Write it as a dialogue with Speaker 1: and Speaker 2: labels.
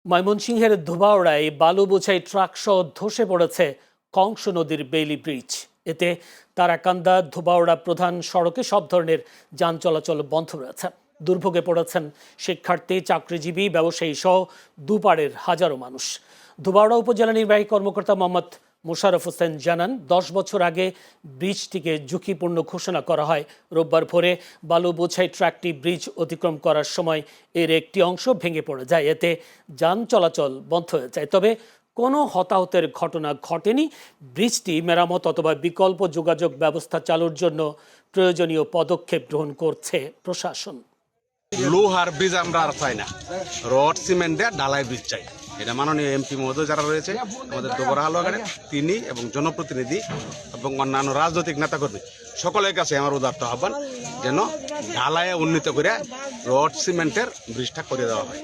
Speaker 1: ময়মনসিংহের ধোবাউড়ায় বালু বোঝাই ট্রাকসহ ধসে পড়েছে কংস নদীর বেইলি ব্রিজ। এতে তারাকান্দা ধোবাউড়া প্রধান সড়কে সব ধরনের যান চলাচল বন্ধ রয়েছে। দুর্ভোগে পড়েছেন শিক্ষার্থী, চাকরিজীবী, ব্যবসায়ী সহ দুপাড়ের হাজারো মানুষ। ধোবাউড়া উপজেলা নির্বাহী কর্মকর্তা মোহাম্মদ মোশাররফ হোসেন জানান, 10 বছর আগে ব্রিজটিকে ঝুঁকিপূর্ণ ঘোষণা করা হয়। রোববার ভোরে বালু বোঝাই ট্রাকটি ব্রিজ অতিক্রম করার সময় এর একটি অংশ ভেঙে পড়ে যায়। এতে যান চলাচল বন্ধ হয়ে যায়। তবে কোনো হতাহতের ঘটনা ঘটেনি। ব্রিজটি মেরামত অথবা বিকল্প যোগাযোগ ব্যবস্থা চালুর জন্য প্রয়োজনীয় পদক্ষেপ গ্রহণ করছে প্রশাসন।
Speaker 2: লোহার ব্রিজ আমরা আর চাই না, রড সিমেন্ট দিয়ে ঢালাই ব্রিজ চাই। এটা মাননীয় এমপি মহোদয় যারা রয়েছে আমাদের দোবরা হালুয়াঘাটে, তিনি এবং জনপ্রতিনিধি এবং অন্যান্য রাজনৈতিক নেতাকর্মী সকলের কাছে আমার উদাত্ত আহ্বান যেন ঢালাইয়ে উন্নীত করে রড সিমেন্টের ব্রিজটা করে দেওয়া হয়।